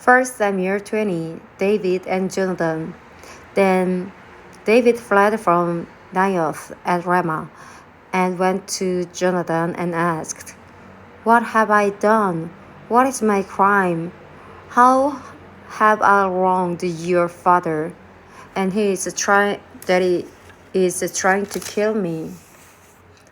1 Samuel 20, David and Jonathan. Then David fled from Naioth at Ramah and went to Jonathan and asked, "What have I done? What is my crime? How have I wronged your father? And he is trying to kill me."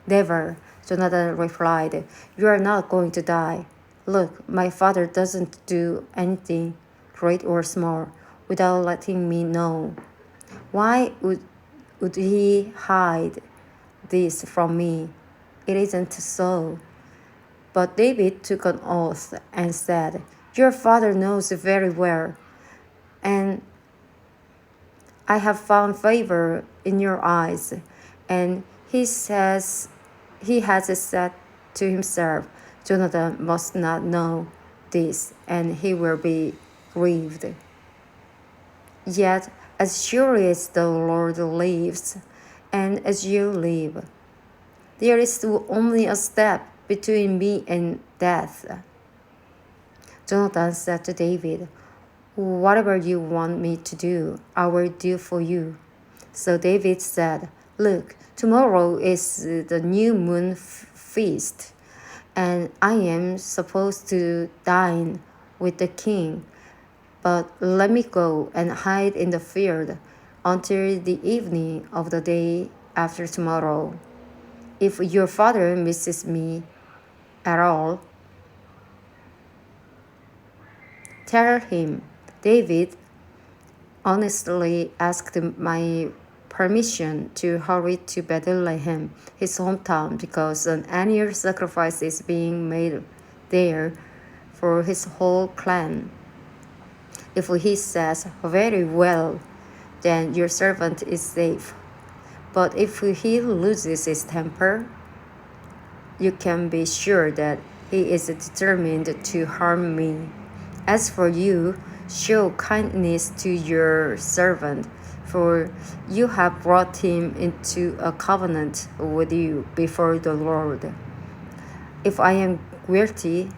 "Never," Jonathan replied. "You are not going to die. Look, my father doesn't do anything, great or small, without letting me know. Why would he hide this from me? It isn't so." But David took an oath and said, "Your father knows very well, and I have found favor in your eyes." And he has said to himself, "Jonathan must not know this, and he will be grieved. Yet, as surely as the Lord lives, and as you live, there is only a step between me and death." Jonathan said to David, "Whatever you want me to do, I will do for you." So David said, "Look, tomorrow is the new moon feast, and I am supposed to dine with the king. But let me go and hide in the field until the evening of the day after tomorrow. If your father misses me at all, tell him, David honestly asked my permission to hurry to Bethlehem, his hometown, because an annual sacrifice is being made there for his whole clan. If he says, 'Very well,' then your servant is safe. But if he loses his temper, you can be sure that he is determined to harm me. As for you, show kindness to your servant, for you have brought him into a covenant with you before the Lord. If I am guilty,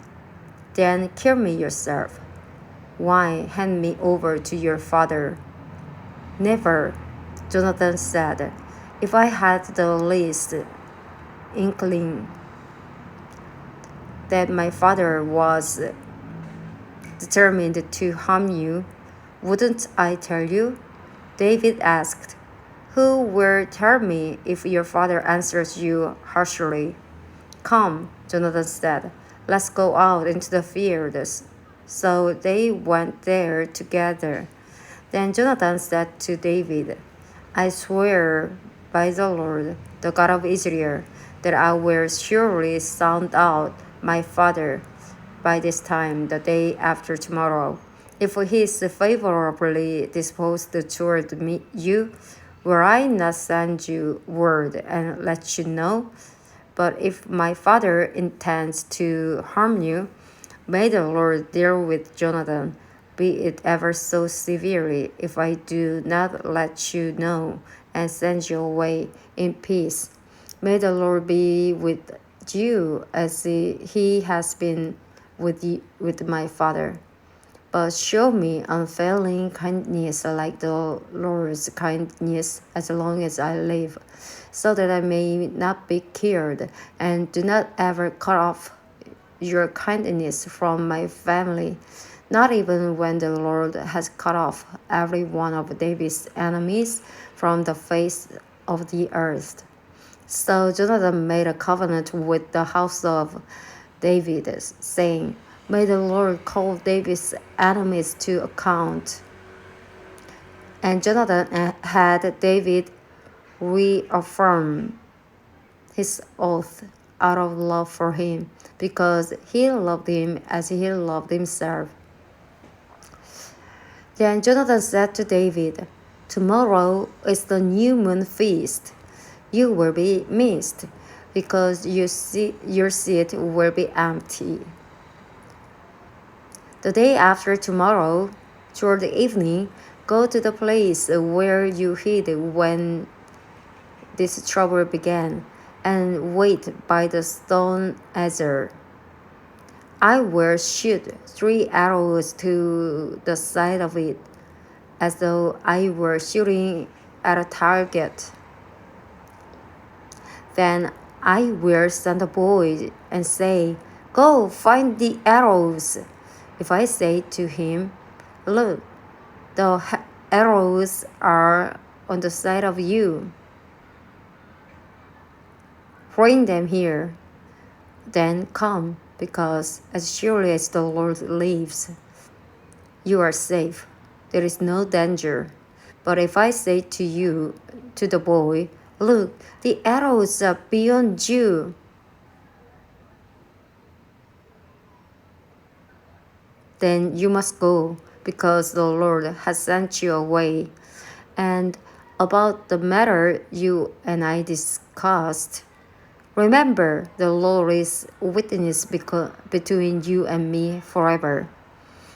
then kill me yourself. Why hand me over to your father?" "Never," Jonathan said. "If I had the least inkling that my father was determined to harm you, wouldn't I tell you?" David asked. "Who will tell me if your father answers you harshly?" "Come," Jonathan said. "Let's go out into the fields." So they went there together. Then Jonathan said to David, "I swear by the Lord, the God of Israel, that I will surely sound out my father by this time, the day after tomorrow. If he is favorably disposed toward you, will I not send you word and let you know? But if my father intends to harm you, may the Lord deal with Jonathan, be it ever so severely, if I do not let you know and send you away in peace. May the Lord be with you as he has been with my father. But show me unfailing kindness like the Lord's kindness as long as I live, so that I may not be killed, and do not ever cut off your kindness from my family, not even when the Lord has cut off every one of David's enemies from the face of the earth." So Jonathan made a covenant with the house of David, saying, "May the Lord call David's enemies to account." And Jonathan had David reaffirm his oath out of love for him, because he loved him as he loved himself. Then Jonathan said to David, "Tomorrow is the new moon feast. You will be missed, because your seat will be empty. The day after tomorrow, toward the evening, go to the place where you hid when this trouble began, and wait by the stone Ezer. I will shoot 3 arrows to the side of it, as though I were shooting at a target. Then I will send a boy and say, 'Go find the arrows.' If I say to him, 'Look, the arrows are on the side of you. Bring them here. Then come, because as surely as the Lord lives, you are safe. There is no danger.' But if I say to the boy, 'Look, the arrows are beyond you,' then you must go, because the Lord has sent you away. And about the matter you and I discussed, remember, the Lord is witness between you and me forever."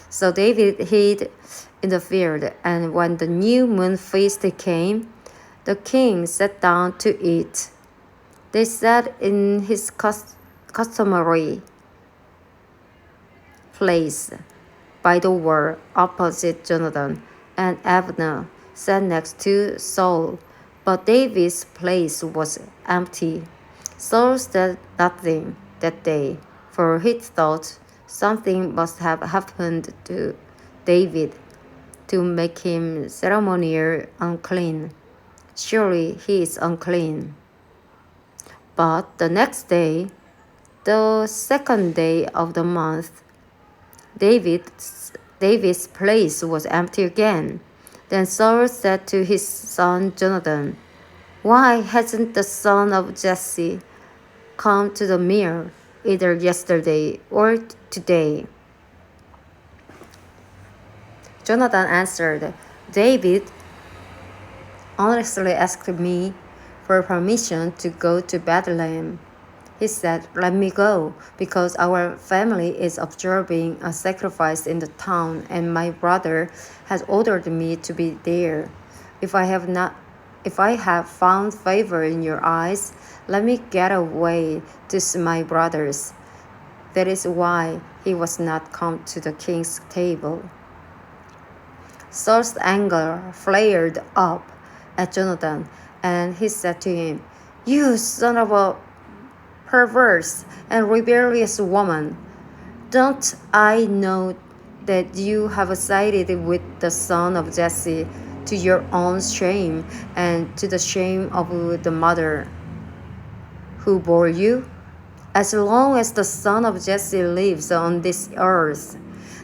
So David hid in the field, and when the new moon feast came, the king sat down to eat. They sat in his customary place by the wall opposite Jonathan, and Abner sat next to Saul, but David's place was empty. Saul said nothing that day, for he thought something must have happened to David to make him ceremonially unclean. Surely he is unclean. But the next day, the second day of the month, David's place was empty again. Then Saul said to his son Jonathan, "Why hasn't the son of Jesse come to the meal, either yesterday or today?" Jonathan answered, "David honestly asked me for permission to go to Bethlehem. He said, 'Let me go, because our family is observing a sacrifice in the town, and my brother has ordered me to be there. If I have found favor in your eyes, let me get away to see my brothers.' That is why he was not come to the king's table." Saul's anger flared up at Jonathan, and he said to him, "You son of a perverse and rebellious woman, don't I know that you have sided with the son of Jesse to your own shame and to the shame of the mother who bore you? As long as the son of Jesse lives on this earth,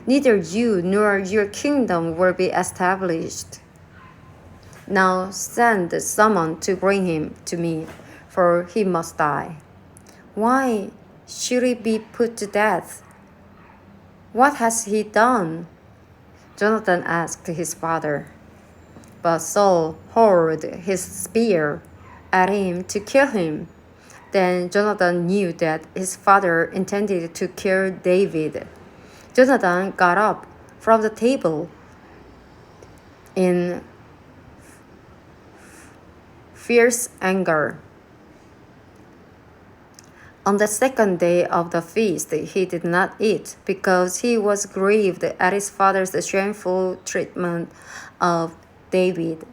neither you nor your kingdom will be established. Now send someone to bring him to me, for he must die. Why should he be put to death? What has he done?" Jonathan asked his father. But Saul hurled his spear at him to kill him. Then Jonathan knew that his father intended to kill David. Jonathan got up from the table in fierce anger. On the second day of the feast, he did not eat, because he was grieved at his father's shameful treatment of David.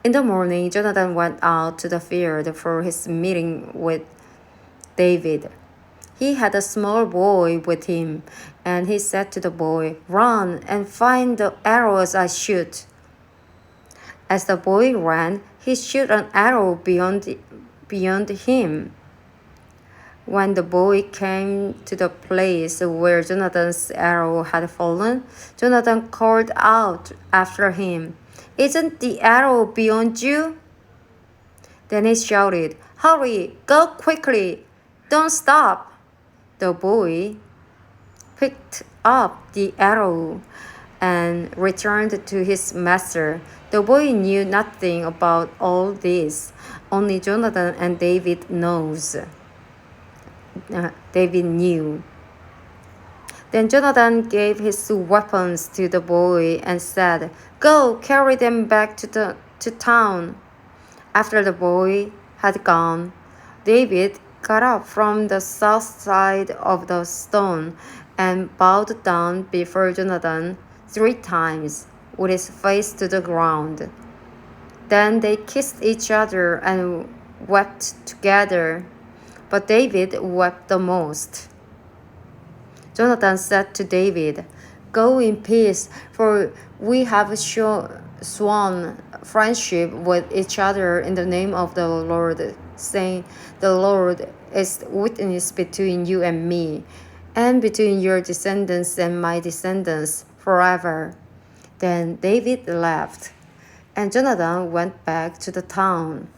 In the morning, Jonathan went out to the field for his meeting with David. He had a small boy with him, and he said to the boy, "Run and find the arrows I shoot." As the boy ran, he shot an arrow beyond him. When the boy came to the place where Jonathan's arrow had fallen, Jonathan called out after him, "Isn't the arrow beyond you?" Then he shouted, "Hurry, go quickly, don't stop." The boy picked up the arrow and returned to his master. The boy knew nothing about all this. Only Jonathan and David knew. Then Jonathan gave his weapons to the boy and said, "Go, carry them back to town." After the boy had gone, David got up from the south side of the stone and bowed down before Jonathan 3 times, with his face to the ground. Then they kissed each other and wept together, but David wept the most. Jonathan said to David, "Go in peace, for we have sworn friendship with each other in the name of the Lord, saying, 'The Lord is witness between you and me, and between your descendants and my descendants forever.'" Then David left, and Jonathan went back to the town.